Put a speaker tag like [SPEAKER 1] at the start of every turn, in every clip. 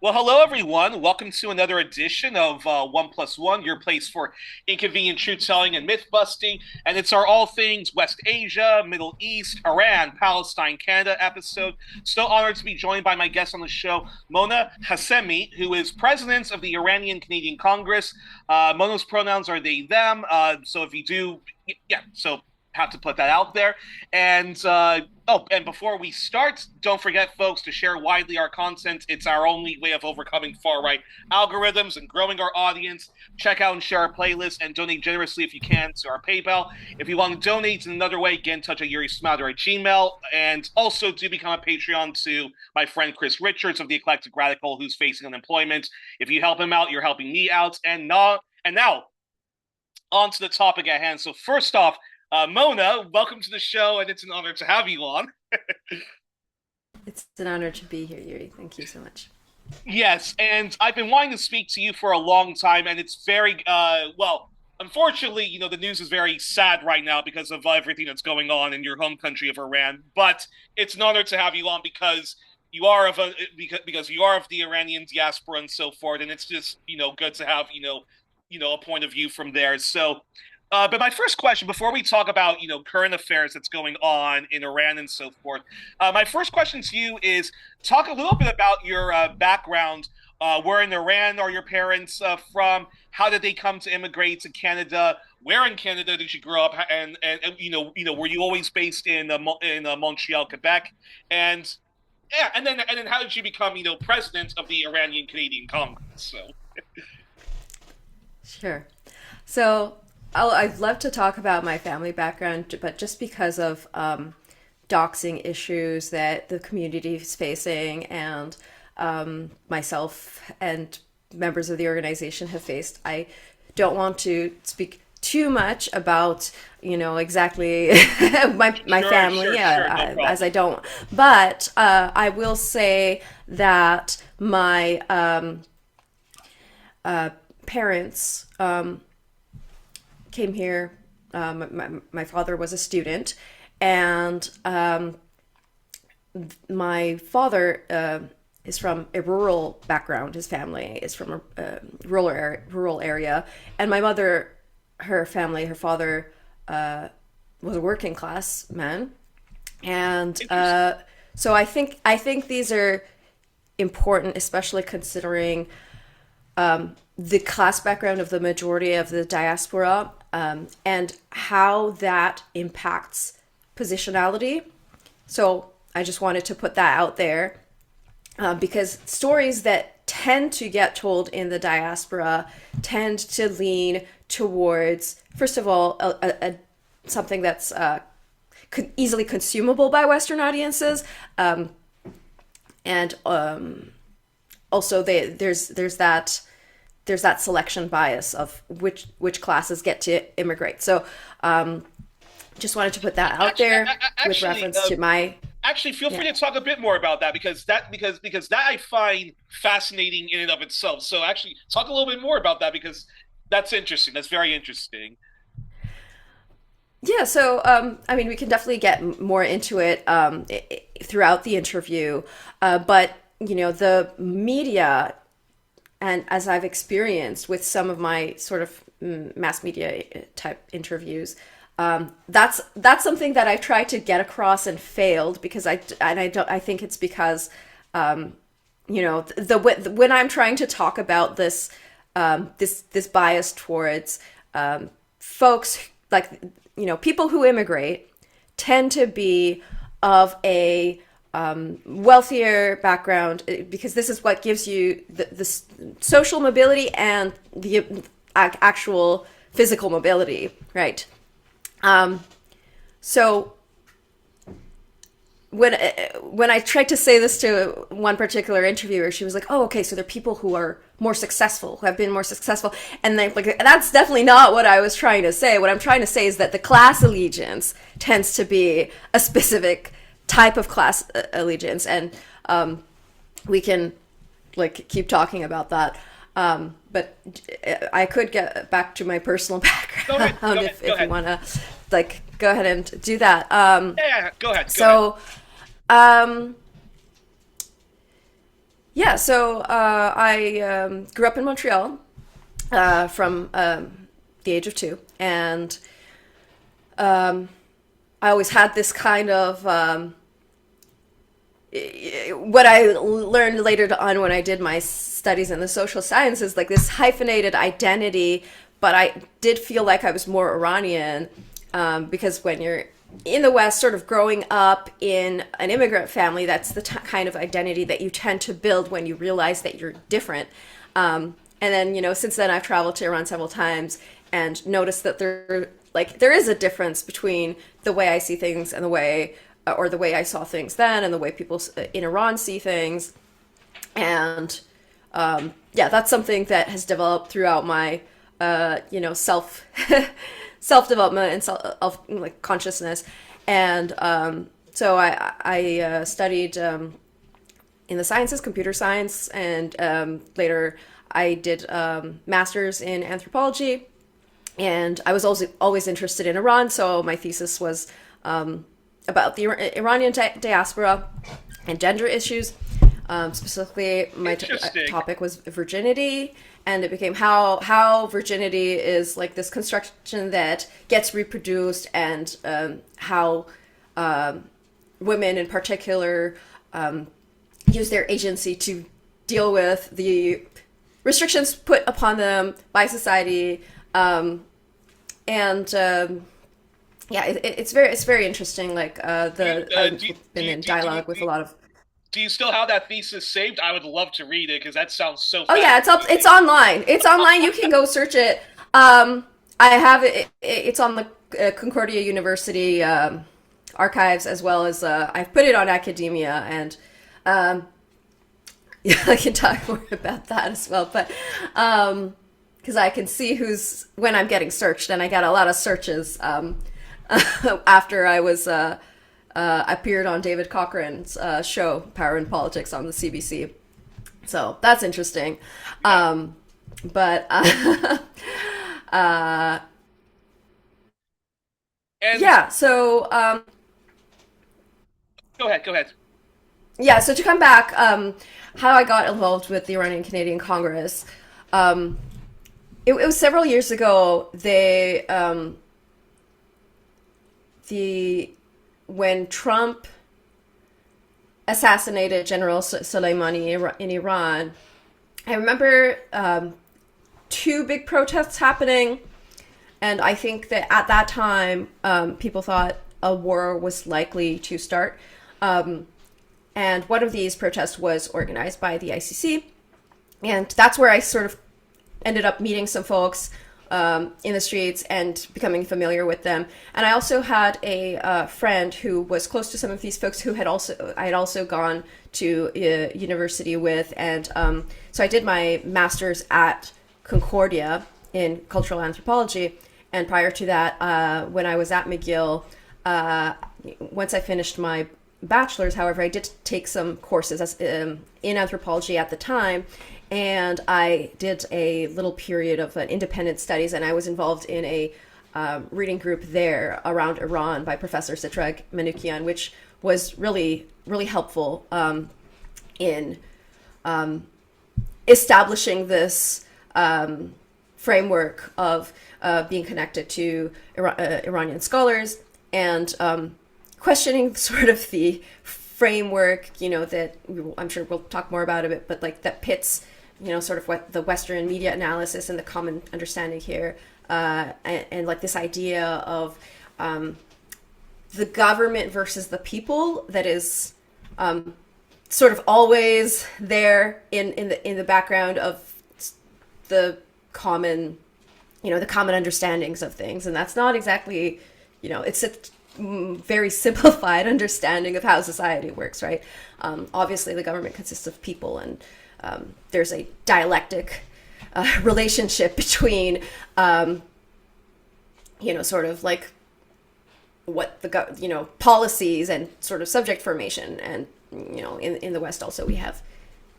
[SPEAKER 1] Well, hello everyone. Welcome to another edition of One Plus One, your place for inconvenient truth telling and myth busting. And it's our all things West Asia, Middle East, Iran, Palestine, Canada episode. So honored to be joined by my guest on the show, Mona Ghassemi, who is president of the Iranian Canadian Congress. Mona's pronouns are they, them. So if you do, yeah, so have to put that out there. And before we start, don't forget, folks, to share widely our content. It's our only way of overcoming far right algorithms and growing our audience. Check out and share our playlist and donate generously if you can to our PayPal. If you want to donate in another way, get in touch at Youri at Gmail. And also do become a Patreon to my friend Chris Richards of the Eclectic Radical, who's facing unemployment. If you help him out, you're helping me out. And now, on to the topic at hand. So first off, Mona, welcome to the show, and it's an honor to have you on.
[SPEAKER 2] It's an honor to be here, Yuri. Thank you so much.
[SPEAKER 1] Yes, and I've been wanting to speak to you for a long time, and it's very, well, unfortunately, the news is very sad right now because of everything that's going on in your home country of Iran. But it's an honor to have you on because because you are of the Iranian diaspora and so forth, and it's just good to have a point of view from there. But my first question, before we talk about current affairs that's going on in Iran and so forth, my first question to you is talk a little bit about your background. Where in Iran are your parents from? How did they come to immigrate to Canada? Where in Canada did you grow up? And were you always based in Montreal, Quebec? And yeah, and then how did you become president of the Iranian Canadian Congress? So
[SPEAKER 2] Sure. So I'd love to talk about my family background, but just because of doxing issues that the community is facing and myself and members of the organization have faced, I don't want to speak too much about exactly my family,
[SPEAKER 1] sure, no
[SPEAKER 2] as I
[SPEAKER 1] problem.
[SPEAKER 2] don't. But I will say that my parents came here. My father was a student, and my father is from a rural background. His family is from a rural area, and my mother, her family, her father was a working class man, and
[SPEAKER 1] Interesting.
[SPEAKER 2] so I think these are important, especially considering the class background of the majority of the diaspora, and how that impacts positionality. So I just wanted to put that out there, because stories that tend to get told in the diaspora tend to lean towards, first of all, something that's easily consumable by Western audiences, and also there's that selection bias of which classes get to immigrate. So just wanted to put that out
[SPEAKER 1] Actually,
[SPEAKER 2] there with
[SPEAKER 1] actually,
[SPEAKER 2] reference to my
[SPEAKER 1] actually, feel
[SPEAKER 2] yeah.
[SPEAKER 1] free to talk a bit more about that because that I find fascinating in and of itself. So actually, talk a little bit more about that because that's interesting. That's very interesting.
[SPEAKER 2] Yeah, so I mean, we can definitely get more into it throughout the interview, but the media, and as I've experienced with some of my sort of mass media type interviews, that's something that I tried to get across and failed because I think it's because when I'm trying to talk about this bias towards folks, like people who immigrate tend to be of a wealthier background, because this is what gives you the social mobility and the actual physical mobility, right? So when I tried to say this to one particular interviewer, she was like, "Oh, okay, so there are people who are more successful, who have been more successful," and they like that's definitely not what I was trying to say. What I'm trying to say is that the class allegiance tends to be a specific type of class allegiance, and we can like keep talking about that. But I could get back to my personal
[SPEAKER 1] Go ahead.
[SPEAKER 2] background
[SPEAKER 1] Go ahead. Go
[SPEAKER 2] if you
[SPEAKER 1] ahead.
[SPEAKER 2] want to like go ahead and do that.
[SPEAKER 1] Yeah, yeah, go ahead. Go ahead.
[SPEAKER 2] So um, yeah, Yeah, so I grew up in Montreal from the age of 2, and I always had this kind of what I learned later on when I did my studies in the social sciences, like this hyphenated identity. But I did feel like I was more Iranian because when you're in the West, sort of growing up in an immigrant family, that's the kind of identity that you tend to build when you realize that you're different. And then, since then, I've traveled to Iran several times and noticed that there is a difference between the way I see things and or the way I saw things then, and the way people in Iran see things. And yeah, that's something that has developed throughout my, self self development and like consciousness. And so I studied in the sciences, computer science, and later I did masters in anthropology. And I was always interested in Iran, so my thesis was about the Iranian diaspora and gender issues. Specifically, my
[SPEAKER 1] Interesting.
[SPEAKER 2] topic was virginity, and it became how virginity is like this construction that gets reproduced, and how women in particular use their agency to deal with the restrictions put upon them by society. And yeah, it's very interesting. Like I've been in dialogue with a lot of.
[SPEAKER 1] do you still have that thesis saved? I would love to read it because that sounds so
[SPEAKER 2] Oh yeah, it's up. It's
[SPEAKER 1] fascinating.
[SPEAKER 2] online. It's online. You can go search it. I have it. It's on the Concordia University archives, as well as I've put it on academia, and yeah, I can talk more about that as well. But because I can see who's when I'm getting searched, and I got a lot of searches after I was appeared on David Cochran's show Power and Politics on the CBC. So that's interesting.
[SPEAKER 1] Yeah.
[SPEAKER 2] But
[SPEAKER 1] And
[SPEAKER 2] yeah, so
[SPEAKER 1] go ahead, go ahead.
[SPEAKER 2] yeah, so to come back, how I got involved with the Iranian Canadian Congress, um, it was several years ago. The when Trump assassinated General Soleimani in Iran, I remember two big protests happening, and I think that at that time, people thought a war was likely to start. Um, and one of these protests was organized by the ICC, and that's where I sort of ended up meeting some folks in the streets and becoming familiar with them. And I also had a friend who was close to some of these folks who I had also gone to university with, and so I did my master's at Concordia in cultural anthropology. And prior to that, when I was at McGill, once I finished my bachelor's, however, I did take some courses in anthropology at the time, and I did a little period of independent studies, and I was involved in a reading group there around Iran by Professor Sitrag Manoukian, which was really, really helpful in establishing this framework of being connected to Iranian scholars, and questioning sort of the framework, that I'm sure we'll talk more about it, but like that pits, sort of what the Western media analysis and the common understanding here, and like this idea of the government versus the people that is sort of always there in the background of the common, the common understandings of things. And that's not exactly, it's a very simplified understanding of how society works, right? Obviously, the government consists of people, and there's a dialectic relationship between, sort of like what policies and sort of subject formation. And, in the West also we have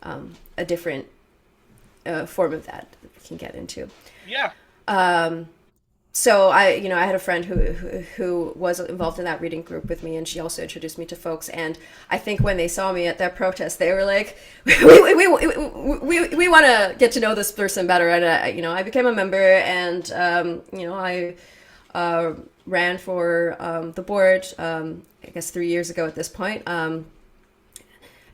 [SPEAKER 2] a different form of that we can get into.
[SPEAKER 1] Yeah.
[SPEAKER 2] so I had a friend who was involved in that reading group with me, and she also introduced me to folks. And I think when they saw me at that protest, they were like, we want to get to know this person better. And I became a member, and I ran for the board. I guess 3 years ago at this point. And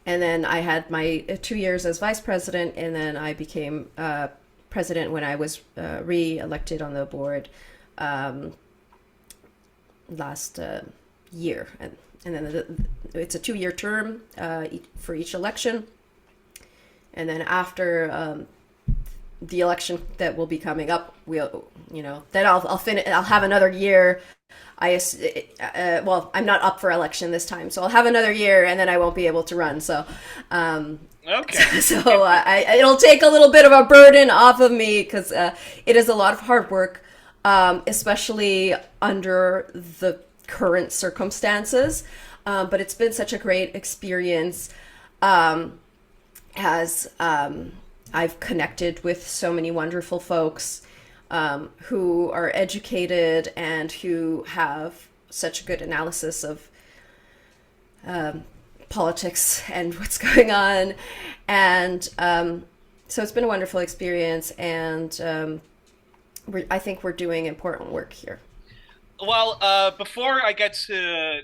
[SPEAKER 2] then I had my 2 years as vice president, and then I became president when I was re-elected on the board last year. And then it's a 2-year term for each election. And then after the election that will be coming up, then I'll finish. I'll have another year. Well, I'm not up for election this time, so I'll have another year, and then I won't be able to run. So,
[SPEAKER 1] Okay.
[SPEAKER 2] it'll take a little bit of a burden off of me because it is a lot of hard work, especially under the current circumstances. But it's been such a great experience. As I've connected with so many wonderful folks who are educated and who have such good analysis of politics and what's going on. And so it's been a wonderful experience, and I think we're doing important work here.
[SPEAKER 1] Well, before I get to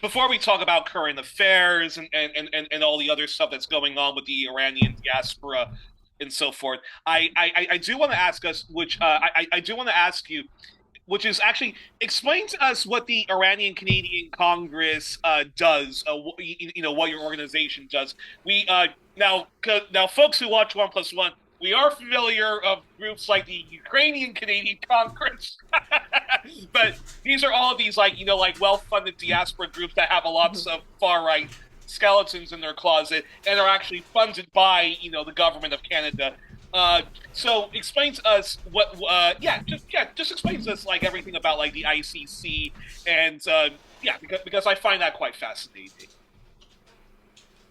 [SPEAKER 1] before we talk about current affairs and all the other stuff that's going on with the Iranian diaspora and so forth, I do want to ask us, which I do want to ask you, which is actually explain to us what the Iranian Canadian Congress does. What your organization does. We now folks who watch One Plus One, we are familiar of groups like the Ukrainian Canadian Congress, but these are all of these like well-funded diaspora groups that have a lots of far-right skeletons in their closet and are actually funded by the government of Canada. So explain to us what just explain to us like everything about like the ICC and because I find that quite fascinating.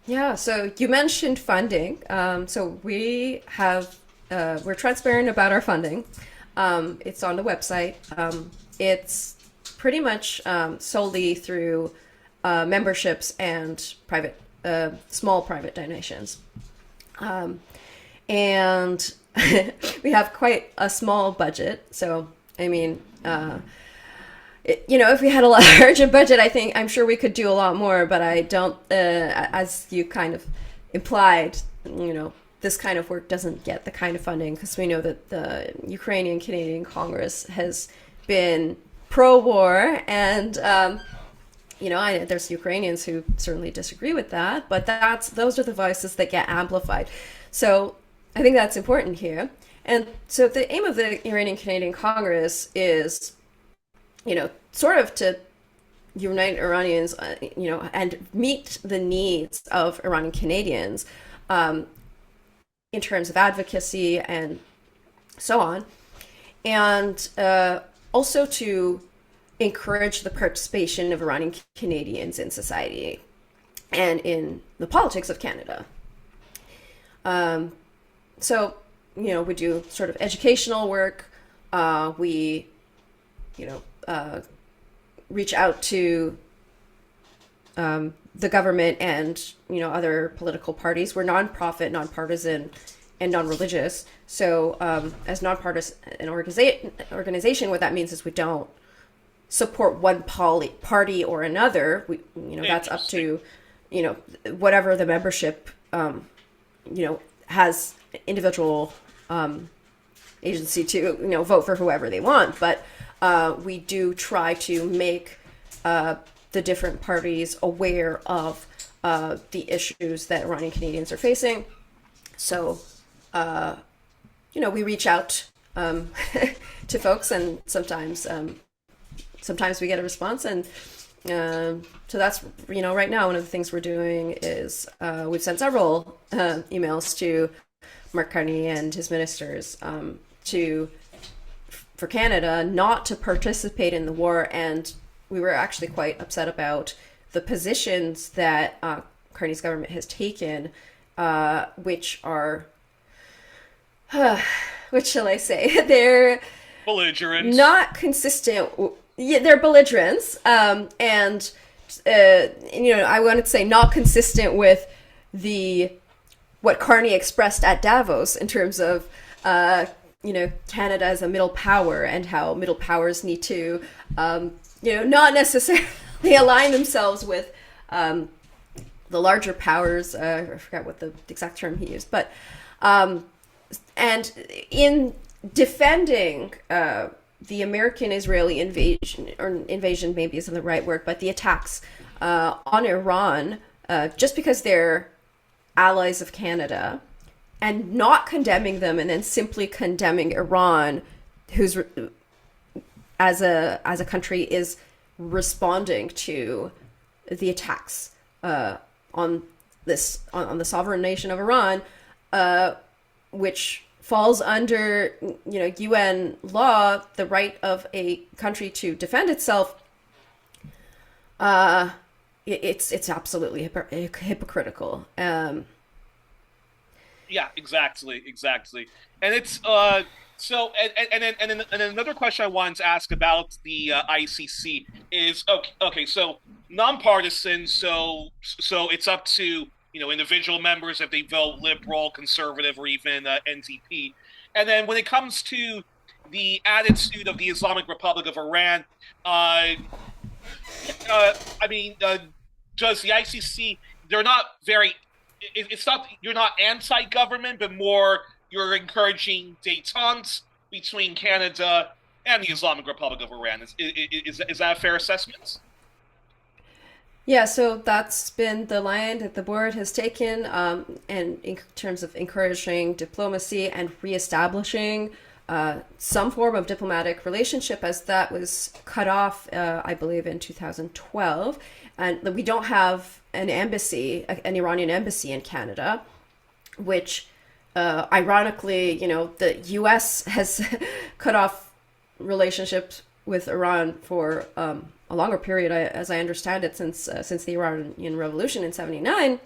[SPEAKER 2] Yeah, so you mentioned funding. So we're transparent about our funding. It's on the website. It's pretty much solely through memberships and small private donations. And we have quite a small budget. So, I mean, if we had a larger budget, I'm sure we could do a lot more, but I don't, as you kind of implied, this kind of work doesn't get the kind of funding because we know that the Ukrainian Canadian Congress has been pro-war, and there's Ukrainians who certainly disagree with that, but those are the voices that get amplified. So I think that's important here. And so the aim of the Iranian Canadian Congress is, sort of to unite Iranians, and meet the needs of Iranian Canadians in terms of advocacy and so on. And also to encourage the participation of Iranian Canadians in society and in the politics of Canada. So, we do sort of educational work. We, reach out to the government and, other political parties. We're nonprofit, nonpartisan, and non-religious. So as nonpartisan organization, what that means is we don't support one party or another. That's up to, whatever the membership, has individual agency to, vote for whoever they want. But we do try to make the different parties aware of the issues that Iranian Canadians are facing. So, we reach out to folks, and sometimes we get a response. And so that's, right now, one of the things we're doing is we've sent several emails to Mark Carney and his ministers for Canada not to participate in the war. And we were actually quite upset about the positions that Carney's government has taken, which are, what shall I say? They're
[SPEAKER 1] Belligerents.
[SPEAKER 2] not consistent. Yeah, they're belligerents, and I wanted to say not consistent with the what Carney expressed at Davos in terms of Canada as a middle power and how middle powers need to not necessarily align themselves with the larger powers. I forgot what the exact term he used, but and in defending the American-Israeli invasion, or invasion maybe isn't the right word, but the attacks on Iran, just because they're allies of Canada, and not condemning them, and then simply condemning Iran, who's as a country is responding to the attacks on the sovereign nation of Iran, which falls under UN law, the right of a country to defend itself. It's absolutely hypocritical.
[SPEAKER 1] Yeah, exactly, and it's so and then another question I wanted to ask about the ICC is okay, so nonpartisan, so it's up to individual members if they vote liberal, conservative, or even NDP, and then when it comes to the attitude of the Islamic Republic of Iran, I mean, does the ICC? They're not very. It's not you're not anti-government, but more you're encouraging détente between Canada and the Islamic Republic of Iran. Is that a fair assessment?
[SPEAKER 2] Yeah, so that's been the line that the board has taken, and in terms of encouraging diplomacy and reestablishing some form of diplomatic relationship, as that was cut off, I believe, in 2012. And we don't have an embassy, an Iranian embassy in Canada, which, ironically, the U.S. has cut off relationships with Iran for a longer period, as I understand it, since the Iranian Revolution in '79.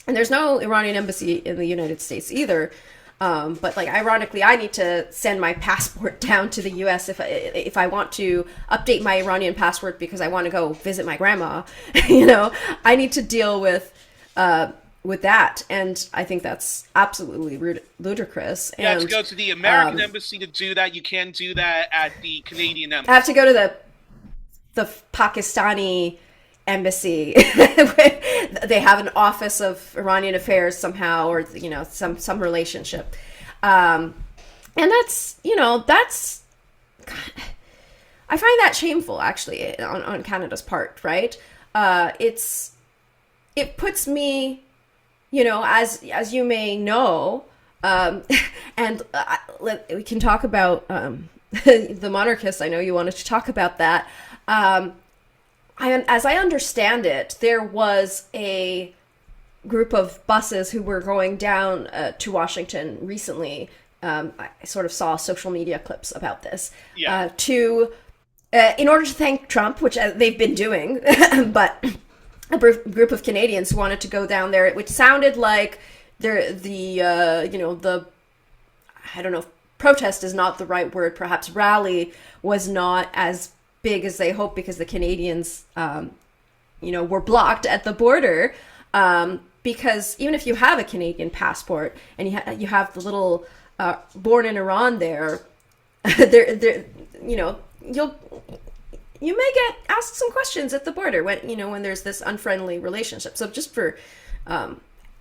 [SPEAKER 2] And there's no Iranian embassy in the United States either. But ironically, I need to send my passport down to the U.S. if I want to update my Iranian passport because I want to go visit my grandma. I need to deal with that, and I think that's absolutely ludicrous.
[SPEAKER 1] Yeah,
[SPEAKER 2] And
[SPEAKER 1] to go to the American embassy to do that, you can do that at the Canadian
[SPEAKER 2] I have
[SPEAKER 1] embassy.
[SPEAKER 2] to go to the Pakistani embassy. They have an office of Iranian affairs somehow, or some relationship, and that's I find that shameful, actually, on Canada's part, right? It puts me, as you may know, and we can talk about the monarchists. I know you wanted to talk about that. As I understand it, there was a group of buses who were going down to Washington recently. I sort of saw social media clips about this.
[SPEAKER 1] Yeah.
[SPEAKER 2] In order to thank Trump, which they've been doing, but a group of Canadians who wanted to go down there, which sounded like the I don't know, protest is not the right word. Perhaps rally was not as big as they hoped because the Canadians, were blocked at the border. Because even if you have a Canadian passport and you have the little born in Iran there, you may get asked some questions at the border when there's this unfriendly relationship. So just for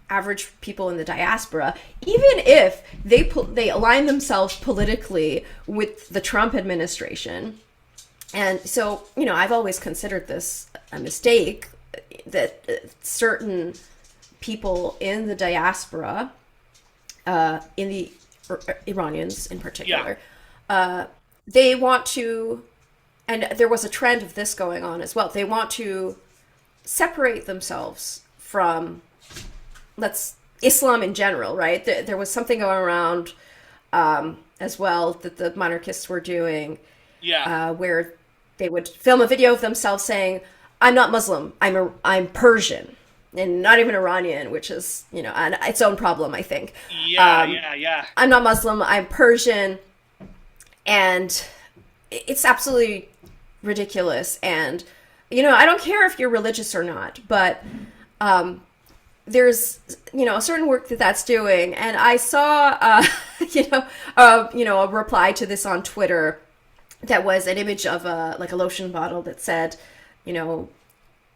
[SPEAKER 2] average people in the diaspora, even if they align themselves politically with the Trump administration. And so, I've always considered this a mistake, that certain people in the diaspora, in the Iranians in particular, they want to, and there was a trend of this going on as well, they want to separate themselves from, Islam in general, right? There was something going around as well that the monarchists were doing, where they would film a video of themselves saying, "I'm not Muslim. I'm Persian, and not even Iranian," which is its own problem, I think.
[SPEAKER 1] Yeah.
[SPEAKER 2] I'm not Muslim. I'm Persian, And it's absolutely ridiculous. And, I don't care if you're religious or not, but there's, a certain work that's doing. And I saw, a reply to this on Twitter that was an image of a lotion bottle that said,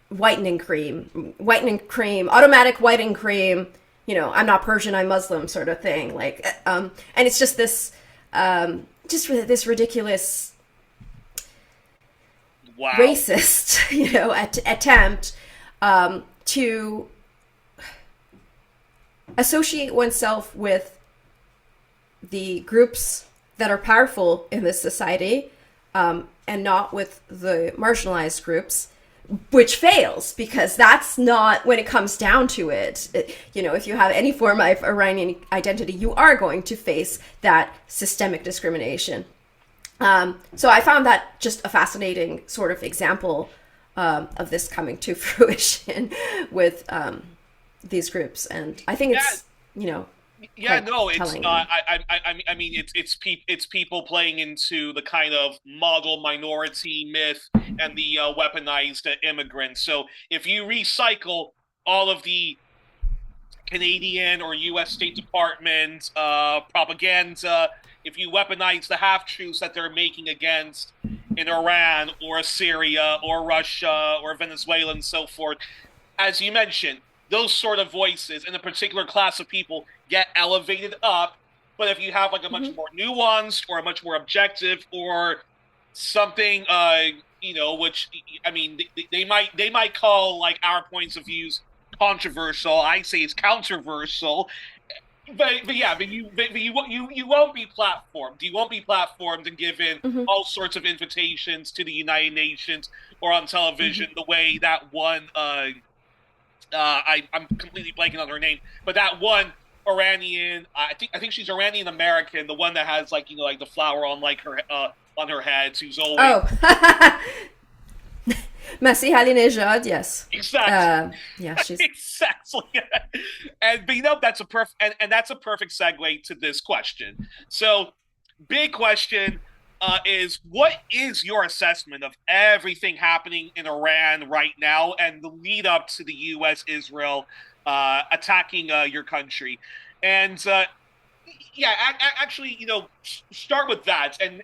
[SPEAKER 2] whitening cream, automatic whitening cream, I'm not Persian, I'm Muslim sort of thing. And it's just this ridiculous
[SPEAKER 1] Wow.
[SPEAKER 2] racist, attempt to associate oneself with the groups that are powerful in this society, and not with the marginalized groups, which fails because that's not, when it comes down to it, if you have any form of Iranian identity, you are going to face that systemic discrimination. So I found that just a fascinating sort of example of this coming to fruition with these groups, and I think it's
[SPEAKER 1] Yeah, no, it's
[SPEAKER 2] telling.
[SPEAKER 1] I mean it's people playing into the kind of model minority myth and the weaponized immigrants. So if you recycle all of the Canadian or U.S. State Department propaganda, if you weaponize the half truths that they're making against in Iran or Syria or Russia or Venezuela and so forth, as you mentioned, those sort of voices in a particular class of people get elevated up. But if you have like a much
[SPEAKER 2] Mm-hmm.
[SPEAKER 1] more nuanced or a much more objective or something, which I mean, they might call like our points of views controversial. I say it's controversial. But yeah, but you won't be platformed. You won't be platformed and given
[SPEAKER 2] Mm-hmm.
[SPEAKER 1] all sorts of invitations to the United Nations or on
[SPEAKER 2] Mm-hmm.
[SPEAKER 1] television the way that one I'm completely blanking on her name, but that one Iranian, I think she's Iranian American, the one that has like like the flower on like her on her head, who's always
[SPEAKER 2] Oh, Messi Halinejad, yes.
[SPEAKER 1] exactly
[SPEAKER 2] Yeah, she's
[SPEAKER 1] exactly, and but that's a and that's a perfect segue to this question. So, big question. Is what is your assessment of everything happening in Iran right now and the lead up to the U.S. Israel attacking your country? And yeah, actually, start with that, and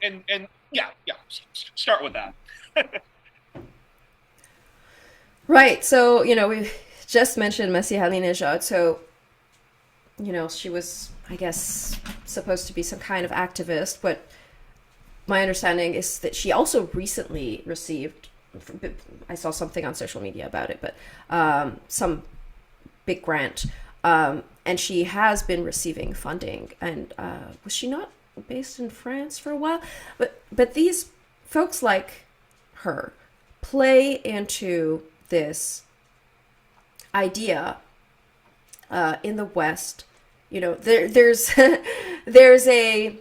[SPEAKER 1] yeah, yeah, start with that.
[SPEAKER 2] right. So, we just mentioned Messi Halinejad. So, she was, I guess, supposed to be some kind of activist, but my understanding is that she also recently received, I saw something on social media about it, but some big grant. And she has been receiving funding. And was she not based in France for a while? But these folks like her play into this idea in the West. There's there's a,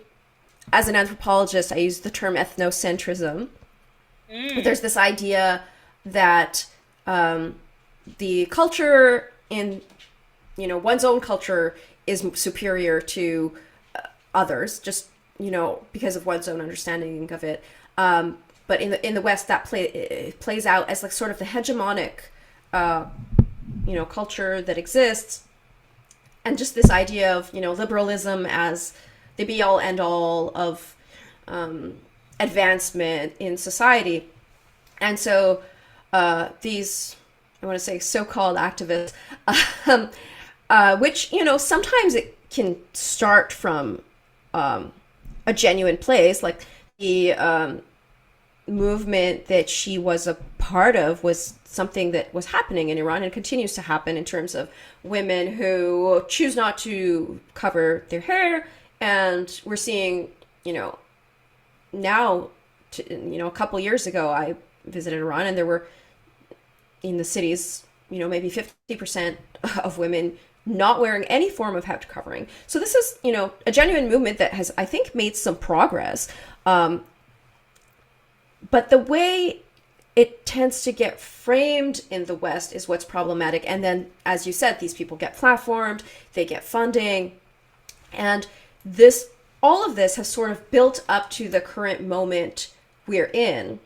[SPEAKER 2] as an anthropologist, I use the term ethnocentrism.
[SPEAKER 1] Mm,
[SPEAKER 2] There's this idea that the culture in, one's own culture is superior to others, just, because of one's own understanding of it. But in the West, that it plays out as like sort of the hegemonic, culture that exists, and just this idea of liberalism as the be all end all of advancement in society. And so these, I want to say, so-called activists, um, which sometimes it can start from a genuine place, like the movement that she was a part of was something that was happening in Iran and continues to happen in terms of women who choose not to cover their hair. And we're seeing, now, a couple years ago, I visited Iran, and there were in the cities, maybe 50% of women not wearing any form of head covering. So this is, a genuine movement that has, I think, made some progress. But the way it tends to get framed in the West is what's problematic. And then, as you said, these people get platformed, they get funding, and this all of this has sort of built up to the current moment we're in.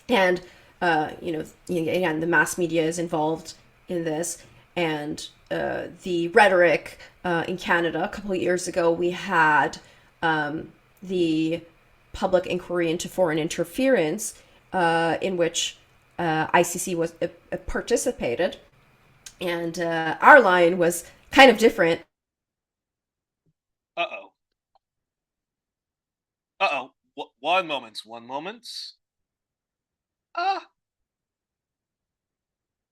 [SPEAKER 2] And, again, the mass media is involved in this. And the rhetoric in Canada, a couple of years ago, we had the public inquiry into foreign interference, in which ICC was participated. And our line was kind of different.
[SPEAKER 1] Uh-oh. Uh-oh. One moment. One moment. Ah,